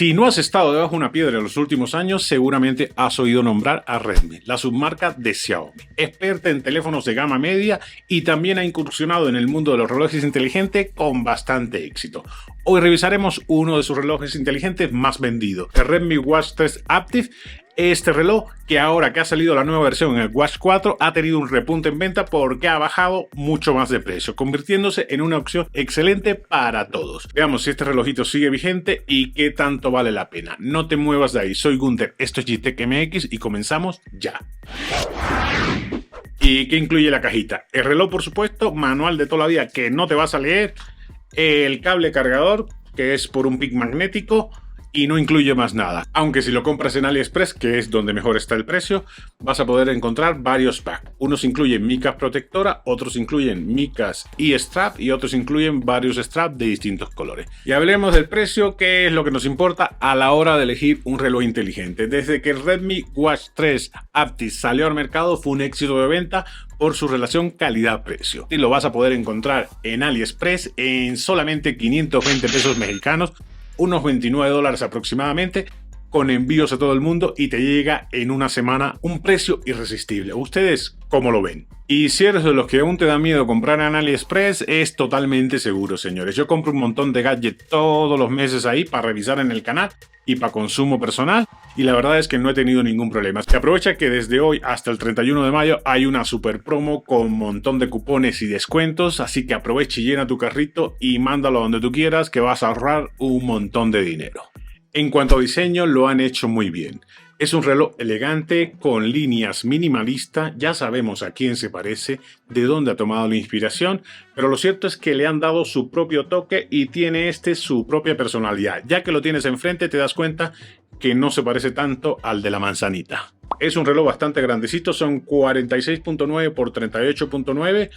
Si no has estado debajo de una piedra en los últimos años, seguramente has oído nombrar a Redmi, la submarca de Xiaomi, experta en teléfonos de gama media y también ha incursionado en el mundo de los relojes inteligentes con bastante éxito. Hoy revisaremos uno de sus relojes inteligentes más vendidos, el Redmi Watch 3 Active. Este reloj, que ahora que ha salido la nueva versión en el Watch 4, ha tenido un repunte en venta porque ha bajado mucho más de precio, convirtiéndose en una opción excelente para todos. Veamos si este relojito sigue vigente y qué tanto vale la pena. No te muevas de ahí, soy Gunter, esto es Gtech MX y comenzamos ya. ¿Y qué incluye la cajita? El reloj, por supuesto, manual de toda la vida que no te vas a leer, el cable cargador, que es por un pic magnético, y no incluye más nada. Aunque si lo compras en AliExpress, que es donde mejor está el precio, vas a poder encontrar varios packs. Unos incluyen micas protectora, otros incluyen micas y strap y otros incluyen varios straps de distintos colores. Y hablemos del precio, que es lo que nos importa a la hora de elegir un reloj inteligente. Desde que el Redmi Watch 3 Active salió al mercado fue un éxito de venta por su relación calidad-precio. Y lo vas a poder encontrar en AliExpress en solamente 520 pesos mexicanos, unos $29 aproximadamente, con envíos a todo el mundo y te llega en una semana, un precio irresistible. ¿Ustedes cómo lo ven? Y si eres de los que aún te da miedo comprar en AliExpress, es totalmente seguro, señores. Yo compro un montón de gadgets todos los meses ahí para revisar en el canal y para consumo personal, y la verdad es que no he tenido ningún problema. Se aprovecha que desde hoy hasta el 31 de mayo hay una super promo con un montón de cupones y descuentos, así que aprovecha y llena tu carrito y mándalo donde tú quieras, que vas a ahorrar un montón de dinero. En cuanto a diseño, lo han hecho muy bien. Es un reloj elegante con líneas minimalistas, ya sabemos a quién se parece, de dónde ha tomado la inspiración, pero lo cierto es que le han dado su propio toque y tiene su propia personalidad. Ya que lo tienes enfrente te das cuenta que no se parece tanto al de la manzanita. Es un reloj bastante grandecito, son 46.9 por 38.9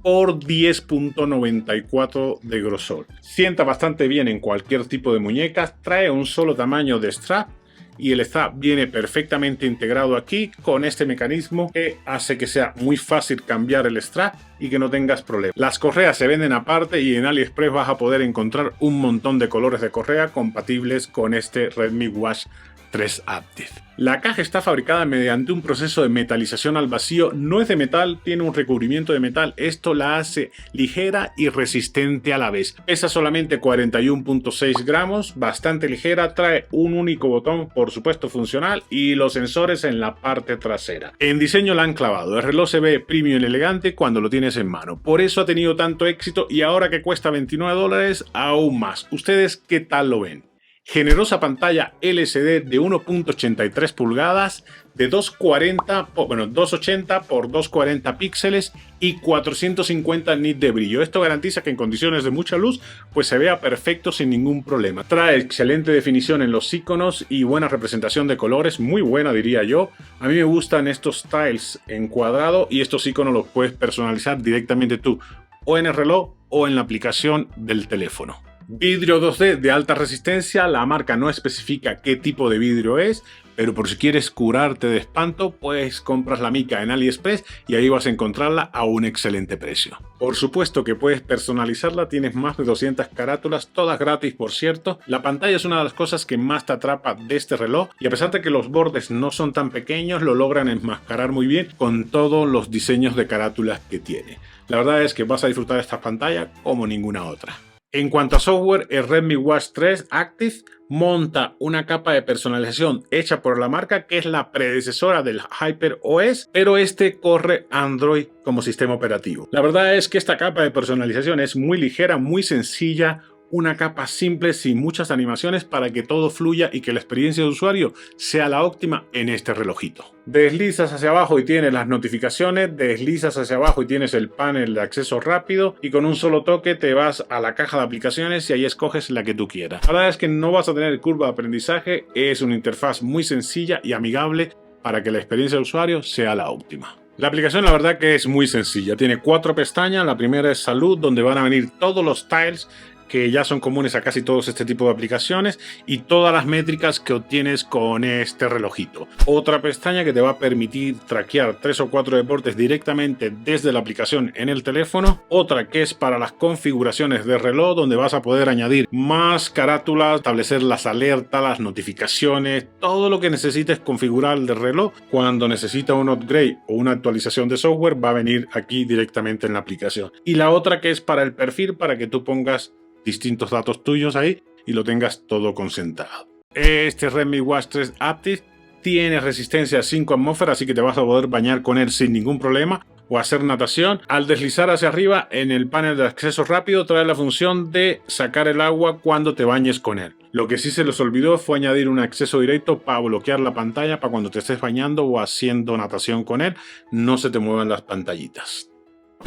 por 10.94 de grosor. Sienta bastante bien en cualquier tipo de muñecas, trae un solo tamaño de strap y el strap viene perfectamente integrado aquí con este mecanismo que hace que sea muy fácil cambiar el strap y que no tengas problemas. Las correas se venden aparte y en AliExpress vas a poder encontrar un montón de colores de correa compatibles con este Redmi Watch 3 Active. La caja está fabricada mediante un proceso de metalización al vacío, no es de metal, tiene un recubrimiento de metal, esto la hace ligera y resistente a la vez. Pesa solamente 41.6 gramos, bastante ligera, trae un único botón, por supuesto funcional, y los sensores en la parte trasera. En diseño la han clavado, el reloj se ve premium y elegante cuando lo tienes en mano, por eso ha tenido tanto éxito y ahora que cuesta $29 aún más. ¿Ustedes qué tal lo ven? Generosa pantalla LCD de 1.83 pulgadas, de 280 por 240 píxeles y 450 nits de brillo. Esto garantiza que en condiciones de mucha luz pues se vea perfecto sin ningún problema. Trae excelente definición en los iconos y buena representación de colores, muy buena diría yo. A mí me gustan estos tiles en cuadrado y estos iconos los puedes personalizar directamente tú, o en el reloj o en la aplicación del teléfono. Vidrio 2D de alta resistencia, la marca no especifica qué tipo de vidrio es, pero por si quieres curarte de espanto, pues compras la mica en AliExpress y ahí vas a encontrarla a un excelente precio. Por supuesto que puedes personalizarla, tienes más de 200 carátulas, todas gratis por cierto. La pantalla es una de las cosas que más te atrapa de este reloj y a pesar de que los bordes no son tan pequeños, lo logran enmascarar muy bien con todos los diseños de carátulas que tiene. La verdad es que vas a disfrutar de esta pantalla como ninguna otra. En cuanto a software, el Redmi Watch 3 Active monta una capa de personalización hecha por la marca que es la predecesora del HyperOS, pero este corre Android como sistema operativo. La verdad es que esta capa de personalización es muy ligera, muy sencilla, una capa simple sin muchas animaciones para que todo fluya y que la experiencia de usuario sea la óptima en este relojito. Deslizas hacia abajo y tienes las notificaciones, deslizas hacia abajo y tienes el panel de acceso rápido y con un solo toque te vas a la caja de aplicaciones y ahí escoges la que tú quieras. La verdad es que no vas a tener curva de aprendizaje, es una interfaz muy sencilla y amigable para que la experiencia de usuario sea la óptima. La aplicación la verdad que es muy sencilla, tiene 4 pestañas, la primera es salud donde van a venir todos los tiles que ya son comunes a casi todos este tipo de aplicaciones, y todas las métricas que obtienes con este relojito. Otra pestaña que te va a permitir traquear 3 o 4 deportes directamente desde la aplicación en el teléfono. Otra que es para las configuraciones de reloj, donde vas a poder añadir más carátulas, establecer las alertas, las notificaciones, todo lo que necesites configurar de reloj. Cuando necesita un upgrade o una actualización de software, va a venir aquí directamente en la aplicación. Y la otra que es para el perfil, para que tú pongas distintos datos tuyos ahí y lo tengas todo concentrado. Este Redmi Watch 3 Active tiene resistencia a 5 atmósferas, así que te vas a poder bañar con él sin ningún problema o hacer natación. Al deslizar hacia arriba en el panel de acceso rápido trae la función de sacar el agua cuando te bañes con él. Lo que sí se les olvidó fue añadir un acceso directo para bloquear la pantalla, para cuando te estés bañando o haciendo natación con él no se te muevan las pantallitas.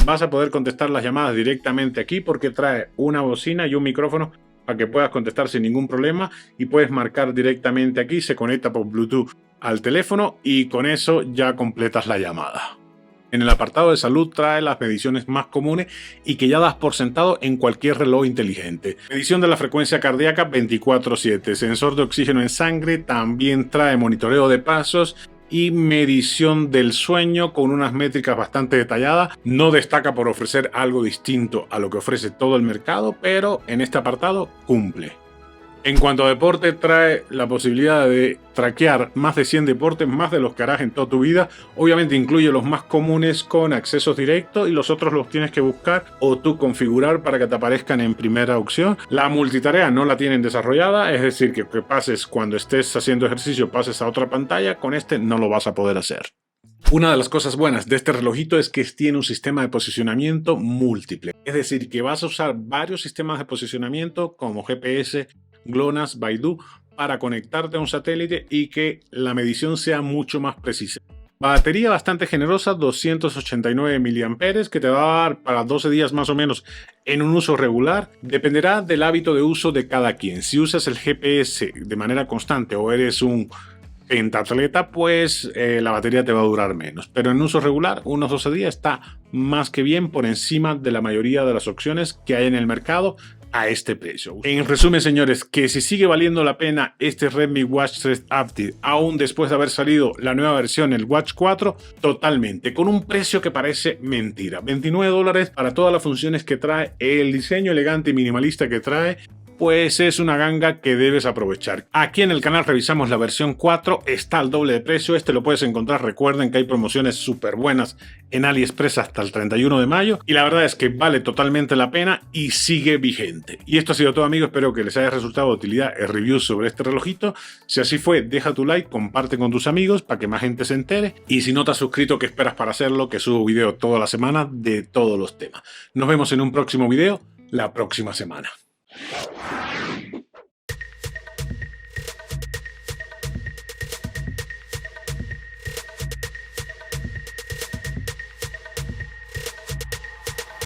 Vas a poder contestar las llamadas directamente aquí porque trae una bocina y un micrófono para que puedas contestar sin ningún problema, y puedes marcar directamente aquí, se conecta por Bluetooth al teléfono y con eso ya completas la llamada. En el apartado de salud trae las mediciones más comunes y que ya das por sentado en cualquier reloj inteligente. Medición de la frecuencia cardíaca 24/7, sensor de oxígeno en sangre, también trae monitoreo de pasos y medición del sueño con unas métricas bastante detalladas. No destaca por ofrecer algo distinto a lo que ofrece todo el mercado, pero en este apartado cumple. En cuanto a deporte, trae la posibilidad de traquear más de 100 deportes, más de los que harás en toda tu vida. Obviamente incluye los más comunes con accesos directos y los otros los tienes que buscar o tú configurar para que te aparezcan en primera opción. La multitarea no la tienen desarrollada, es decir, que pases cuando estés haciendo ejercicio, pases a otra pantalla. Con este no lo vas a poder hacer. Una de las cosas buenas de este relojito es que tiene un sistema de posicionamiento múltiple. Es decir, que vas a usar varios sistemas de posicionamiento como GPS, GLONASS, Baidu, para conectarte a un satélite y que la medición sea mucho más precisa. Batería bastante generosa, 289 mAh, que te va a dar para 12 días más o menos en un uso regular. Dependerá del hábito de uso de cada quien. Si usas el GPS de manera constante o eres un pentatleta, pues la batería te va a durar menos. Pero en uso regular, unos 12 días está más que bien, por encima de la mayoría de las opciones que hay en el mercado a este precio. En resumen, señores, que si sigue valiendo la pena este Redmi Watch 3 Active, aún después de haber salido la nueva versión, el Watch 4, totalmente, con un precio que parece mentira. $29 para todas las funciones que trae, el diseño elegante y minimalista que trae, pues es una ganga que debes aprovechar. Aquí en el canal revisamos la versión 4, está al doble de precio, este lo puedes encontrar, recuerden que hay promociones súper buenas en AliExpress hasta el 31 de mayo, y la verdad es que vale totalmente la pena y sigue vigente. Y esto ha sido todo, amigos, espero que les haya resultado de utilidad el review sobre este relojito. Si así fue, deja tu like, comparte con tus amigos para que más gente se entere, y si no te has suscrito, ¿qué esperas para hacerlo? Que subo video toda la semana de todos los temas. Nos vemos en un próximo video la próxima semana.